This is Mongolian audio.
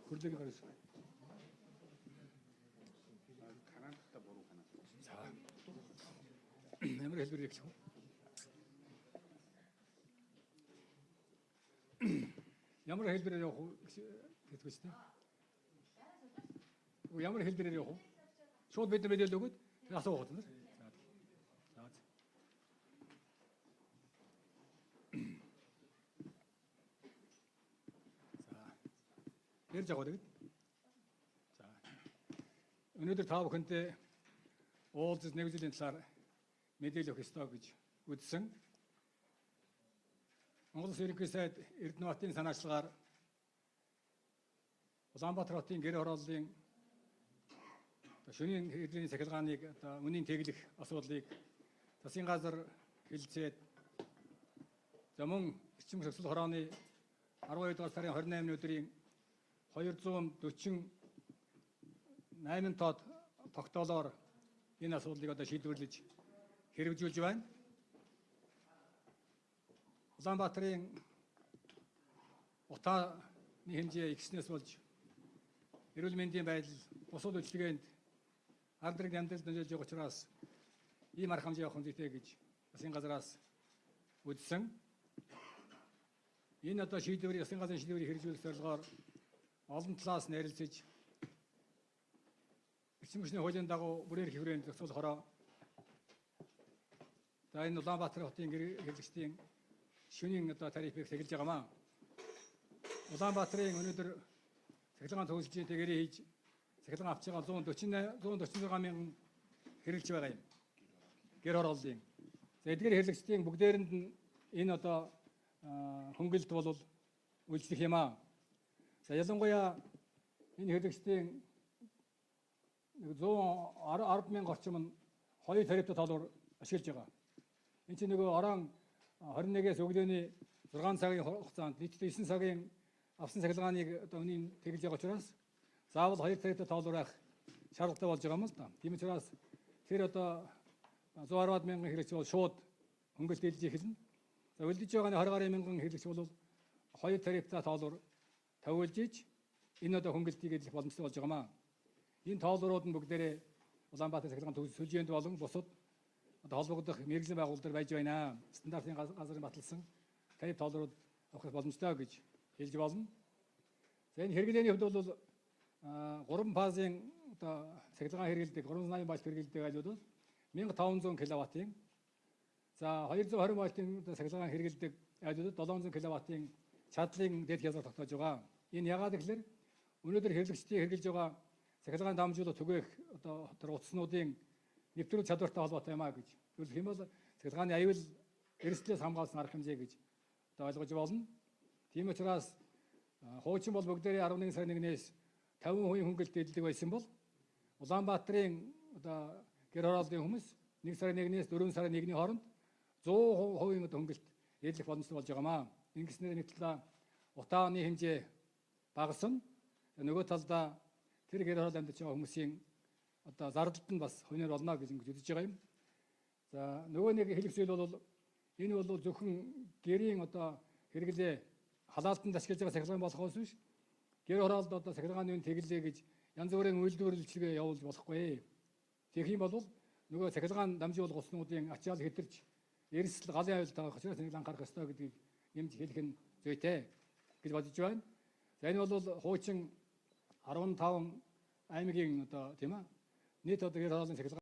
굴대기 가렸어. 자, 아무리 해도 이렇게 ямар хэлбэрээр явах гэдэг үстэй. Ямар хэлбэрээр явах вэ? Шууд бид нар мэдээлэл өгөөд асуух гэдэг нь. За. Ярьж байгаа гэдэг. За. Өнөөдөр та бүхэнтэй уулзаж нэг жилийн талаар мэдээлэл өгөх ёстой гэж үзсэн. Монгол Улсын ерөнхий сайд Эрдэнэбаатарын санаачлагаар Улаанбаатар хотын гэр хорооллын шөнийн хэвлэлийн цахилгааныг үнийн тэглэх асуудлыг засгийн газар хэлцээд за мөн эрчим хөсөл хорооны 12 дугаар сарын 28-ны өдрийн 248 тоод тогтоолоор энэ асуудлыг шийдвэрлэж хэрэгжүүлж байна. Улаанбаатарын утааны хэмжээ ихснээс болж эрүүл мэндийн байдал бусад үйлчлэгээнд алдрыг амьдрал нөлөөлж байгаа учраас ийм арга хэмжээ явах хэрэгтэй гэж засгийн газраас үзсэн. Энэ шийдвэрийг засгийн газрын шийдвэрийг хэрэгжүүлэх зорилгоор олон талаас нэрлэлцэж эрчим хүчний хуулийн дагуу бүрээр хэврээнд зохицуулах хороо за энэ Улаанбаатар хотын хэрэглэгчдийн шөнийн тарифыг сэгэлж байгаамаа. Улаанбаатарын өнөөдөр цахилгаан төвлөрийн тэгэрээ хийж цахилгаан авч байгаа 146 мянган хэрэглэж байгаа юм. Гэр хорооллын. За эдгээр хэрэглэгчдийн бүгдээрэнд нь энэ хөнгөлт бол үйлчлэх юм аа. За ялангуяа энэ хэрэглэгчдийн 110 мянга орчим нь хоёр тарифтай тоолоор ашиглаж байгаа. Энэ чинь орон 21-ээс өглөөний 6 цагийн хугацаанд нийтдээ 9 цагийн авсан цахилгааныг үнийн тэглэж байгаа учраас заавал хоёр тарифтай тоолоор байх шаардлагатай болж байгаа юм л да. Тийм учраас тэр 110 мянган хэрэглэгч бол шууд хөнгөлт хэлж эхэлнэ. За үлдэж байгаа 20 гаруй мянган хэрэглэгч бол хоёр тарифтай тоолоор тавиулж иж энэ хөнгөлтийг эзлэх боломжтой болж байгаамаа. Энэ тоолорууд нь бүгдээрээ Улаанбаатар цахилгаан сүлжээнд болон бусад холбогдох мэргэжлийн байгууллагууд байж байна. Стандартын газрын баталсан тариф тоолорууд авах боломжтой гэж хэлж болно. За энэ хэрэглээний хувьд бол 3 фазын цахилгаан хэрэгэлдэг 380 вольт хэрэгэлдэг айлууд бол 1500 кВт-ийн за 220 вольтын цахилгаан хэрэгэлдэг айлуудад 700 кВт-ийн чадлын дэд хязгаар тогтоож байгаа. Энэ яагаад гэвэл өнөөдөр хэрэглэгчдийн хэрэгжилж байгаа цахилгаан дамжуулалт түгээх утаснуудын нэвтрүүлэх чадвартай холбоотой юм а гэж зөвлөх юм бол цахилгааны аюул эрсдлээс хамгаалсан арга хэмжээ гэж ойлгож болно. Тийм учраас хуучин бол бүгдээрээ 11 сарын 1-ээс 50% хөнгөлт эдэлдэг байсан бол Улаанбаатарын гэр хорооллын хүмүүс 1 сарын 1-ээс 4 сарын 1-ний хооронд 100% хөнгөлт эдлэх боломжтой болж байгаамаа. Ингэснээр нэг талаа утааны хэмжээ багасна. Нөгөө талдаа тэр гэр хороол амьдарч байгаа хүмүүсийн зардалд нь бас хувийн болно гэж үзэж байгаа юм. За нөгөө нэг хэлэх зүйл бол энэ бол зөвхөн гэрийн хэрэглээ халаалтанд ашиглаж байгаа цахилгаан болохоос биш гэр хороолд цахилгааны үн тэглээ гэж янз бүрийн үйлдвэрлэлчгээ явуулж болохгүй. Тэгэх юм бол нөгөө цахилгаан дамжуулах уснуудын ачаал хэтэрч эрсдэл галын аюул таах учраас нэг анхаарах ёстой гэдгийг нэмж хэлэх нь зүйтэй гэж бодож байна. За энэ бол хуучин 15 аймгийн тийм ээ нийт гэр хорооллын цахилгаан